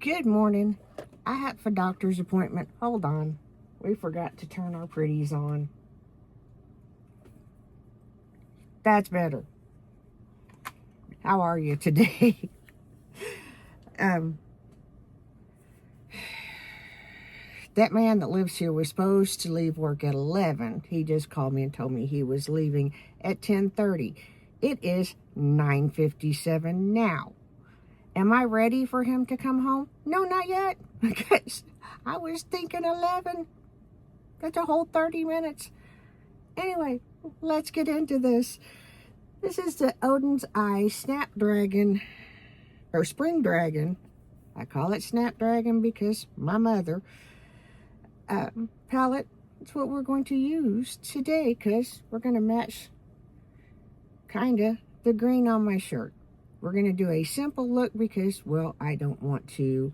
Good morning. I have a doctor's appointment. Hold on. We forgot to turn our pretties on. That's better. How are you today? That man that lives here was supposed to leave work at 11. He just called me and told me he was leaving at 10:30. It is 9:57 now. Am I ready for him to come home? No, not yet. Because I was thinking 11. That's a whole 30 minutes. Anyway, let's get into this. This is the Oden's Eye Snapdragon, or Spring Dragon. I call it Snapdragon because my mother palette. That's what we're going to use today because we're going to match kinda the green on my shirt. We're going to do a simple look because, well, I don't want to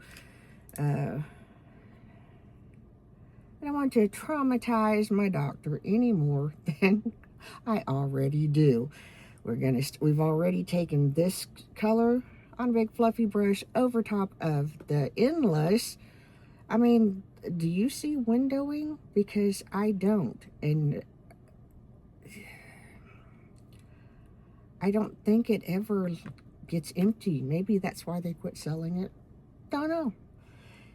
traumatize my doctor any more than I already do. We've already taken this color on a big fluffy brush over top of the endless. I mean, do you see windowing? Because I don't. And I don't think it ever gets empty. Maybe that's why they quit selling it. Don't know.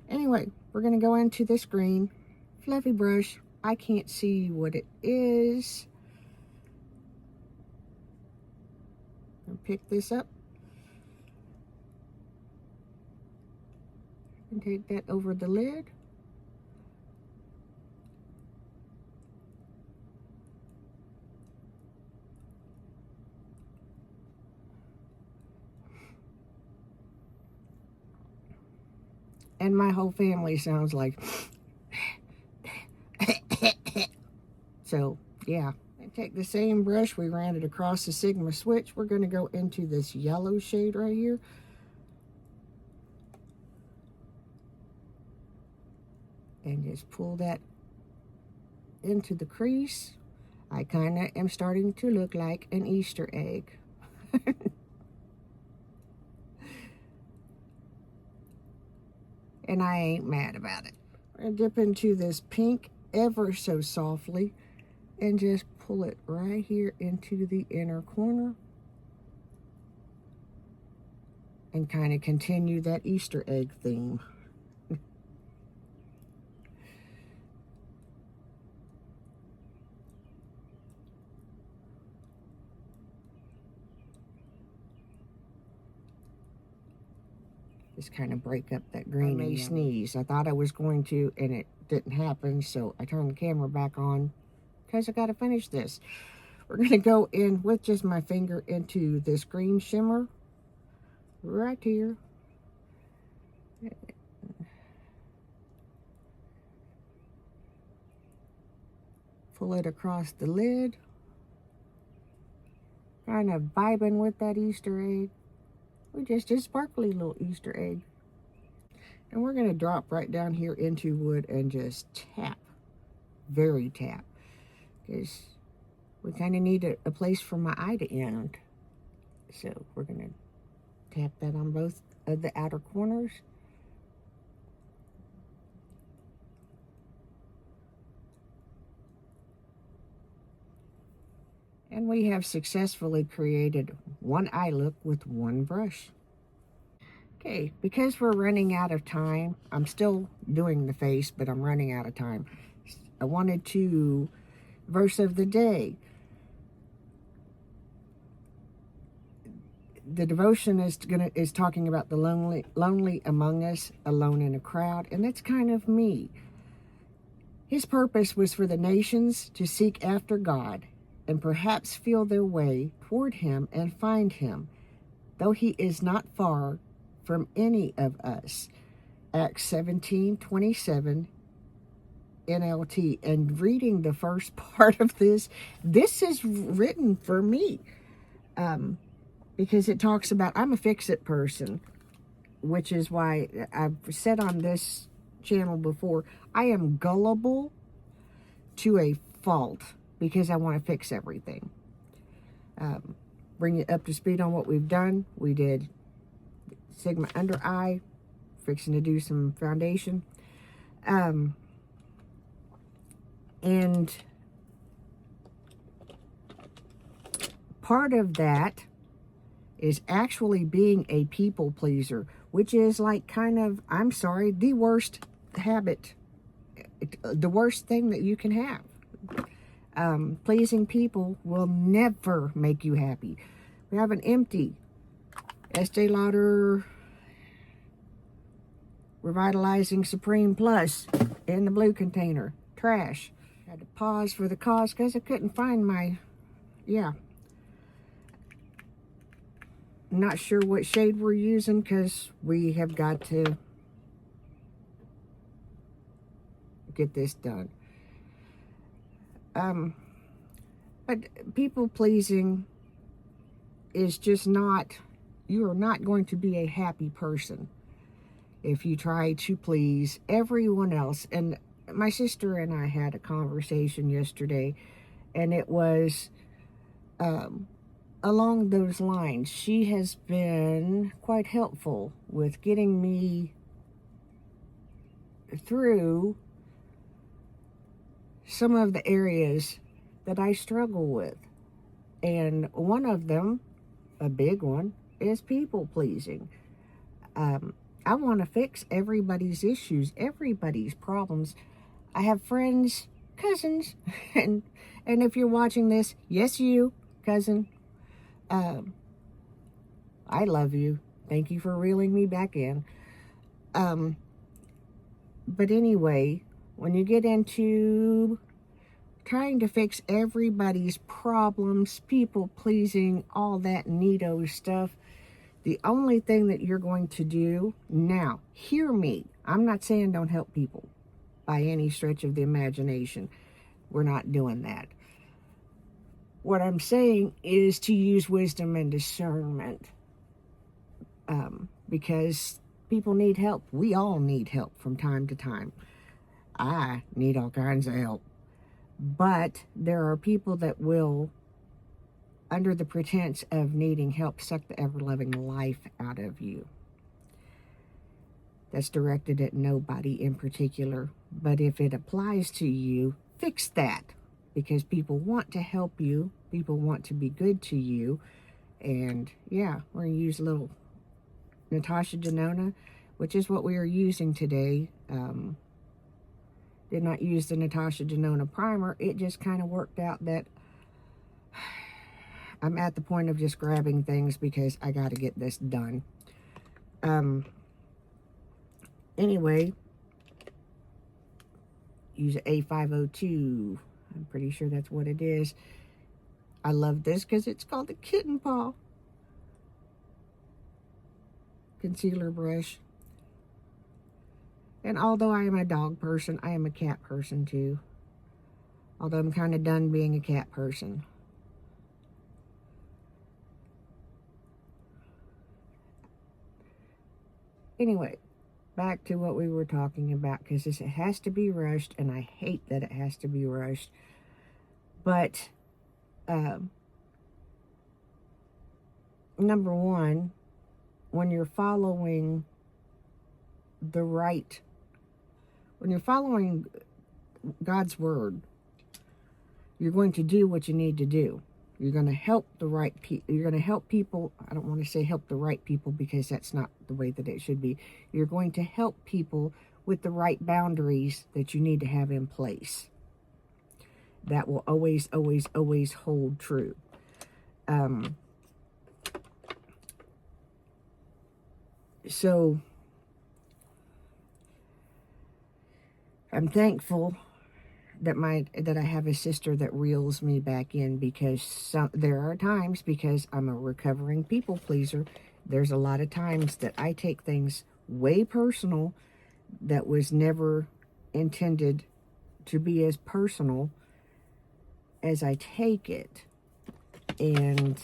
Anyway, we're going to go into this green fluffy brush. I can't see what it is. I'll pick this up and take that over the lid. And my whole family sounds like so yeah, I take the same brush, we ran it across the Sigma switch. We're going to go into this yellow shade right here. And just pull that into the crease. I kind of am starting to look like an Easter egg. And I ain't mad about it. I'm going to dip into this pink ever so softly and just pull it right here into the inner corner and kind of continue that Easter egg theme. Just kind of break up that green. I may sneeze. I thought I was going to, and it didn't happen, so I turned the camera back on because I got to finish this. We're going to go in with just my finger into this green shimmer right here. Pull it across the lid. Kind of vibing with that Easter egg. We just a sparkly little Easter egg. And we're going to drop right down here into wood and just tap. Very tap. Because we kind of need a place for my eye to end. So we're going to tap that on both of the outer corners. And we have successfully created one eye look with one brush. Okay, because we're running out of time, I'm still doing the face, but I'm running out of time. I wanted to, verse of the day. The devotion is talking about the lonely among us, alone in a crowd, and that's kind of me. His purpose was for the nations to seek after God and perhaps feel their way toward him and find him, though he is not far from any of us. Acts 17:27 NLT. And reading the first part of this is written for me. Because it talks about, I'm a fix-it person, which is why I've said on this channel before, I am gullible to a fault because I want to fix everything. Bring you up to speed on what we've done. We did Sigma under eye, fixing to do some foundation. And part of that is actually being a people pleaser, which is like kind of, I'm sorry, the worst habit, the worst thing that you can have. Pleasing people will never make you happy. We have an empty Estee Lauder Revitalizing Supreme Plus in the blue container. Trash. Had to pause for the cause because I couldn't find my, Not sure what shade we're using because we have got to get this done. But people pleasing is just not, you are not going to be a happy person if you try to please everyone else. And my sister and I had a conversation yesterday, and it was along those lines. She has been quite helpful with getting me through some of the areas that I struggle with. And one of them, a big one, is people pleasing. I want to fix everybody's issues, everybody's problems. I have friends, cousins, and if you're watching this, yes, you, cousin, I love you. Thank you for reeling me back in. But anyway, when you get into trying to fix everybody's problems, people pleasing, all that neato stuff, the only thing that you're going to do now, hear me, I'm not saying don't help people by any stretch of the imagination. We're not doing that. What I'm saying is to use wisdom and discernment, because people need help. We all need help from time to time. I need all kinds of help. But there are people that will, under the pretense of needing help, suck the ever-loving life out of you. That's directed at nobody in particular. But if it applies to you, fix that. Because people want to help you. People want to be good to you. And yeah, we're going to use a little Natasha Denona, which is what we are using today. Did not use the Natasha Denona primer. It just kind of worked out that I'm at the point of just grabbing things because I got to get this done. Anyway, use A502. I'm pretty sure that's what it is. I love this because it's called the Kitten Paw concealer brush. And although I am a dog person, I am a cat person too. Although I'm kind of done being a cat person. Anyway, back to what we were talking about, because it has to be rushed, and I hate that it has to be rushed. But, number one, when you're following God's word, you're going to do what you need to do. You're going to help the right people. You're going to help people. I don't want to say help the right people because that's not the way that it should be. You're going to help people with the right boundaries that you need to have in place. That will always, always, always hold true. So I'm thankful that I have a sister that reels me back in, because there are times, because I'm a recovering people pleaser, there's a lot of times that I take things way personal that was never intended to be as personal as I take it. And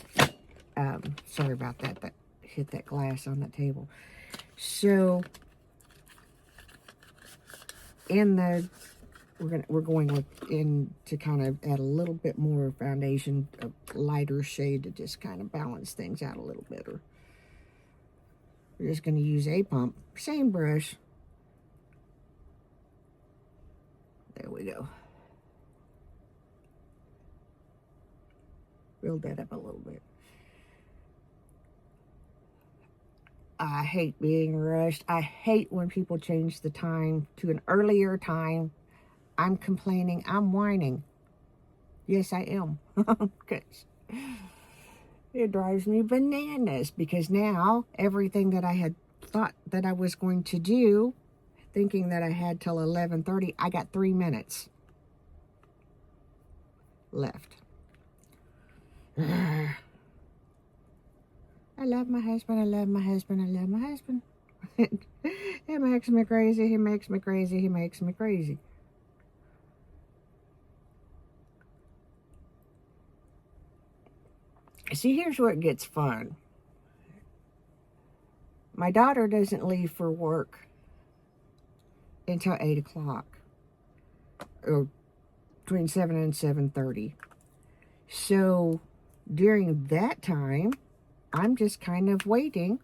sorry about that. That hit that glass on the table. So we're going in to kind of add a little bit more foundation, a lighter shade to just kind of balance things out a little better. We're just going to use a pump. Same brush. There we go. Build that up a little bit. I hate being rushed. I hate when people change the time to an earlier time. I'm complaining. I'm whining. Yes, I am. Because it drives me bananas. Because now, everything that I had thought that I was going to do, thinking that I had till 11:30, I got 3 minutes left. I love my husband. I love my husband. I love my husband. It makes me crazy. He makes me crazy. He makes me crazy. See, here's where it gets fun. My daughter doesn't leave for work until 8 o'clock. Or between 7 and 7:30. So during that time, I'm just kind of waiting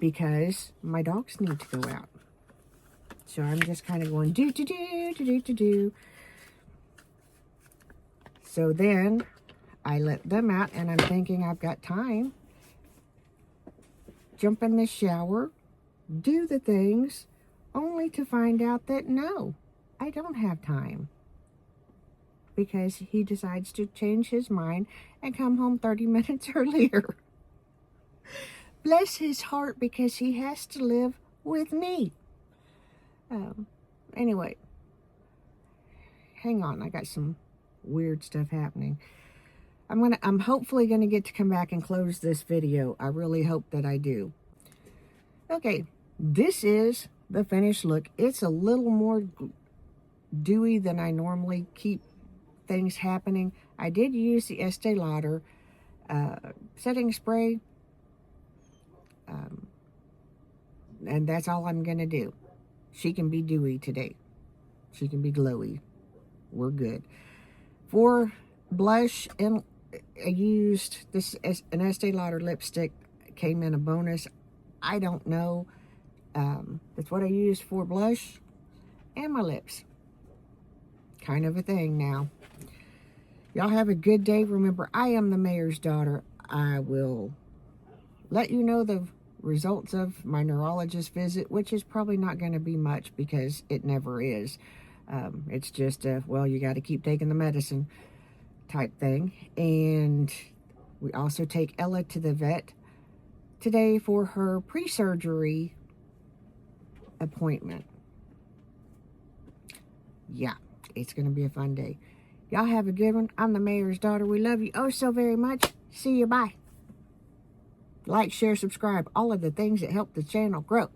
because my dogs need to go out. So I'm just kind of going do. So then I let them out and I'm thinking I've got time. Jump in the shower, do the things, only to find out that no, I don't have time. Because he decides to change his mind and come home 30 minutes earlier. Bless his heart, because he has to live with me. Anyway, hang on, I got some weird stuff happening. I'm hopefully gonna get to come back and close this video. I really hope that I do. Okay, this is the finished look. It's a little more dewy than I normally keep things happening. I did use the Estee Lauder setting spray, and that's all I'm gonna do. She can be dewy today. She can be glowy. We're good. For blush, and I used this an Estee Lauder lipstick. Came in a bonus. I don't know. That's what I used for blush and my lips. Kind of a thing now. Y'all have a good day. Remember, I am the mayor's daughter. I will let you know the results of my neurologist visit, which is probably not going to be much because it never is. It's just well, you got to keep taking the medicine type thing. And we also take Ella to the vet today for her pre-surgery appointment. Yeah, it's going to be a fun day. Y'all have a good one. I'm the mayor's daughter. We love you oh so very much. See you. Bye. Like, share, subscribe. All of the things that help the channel grow.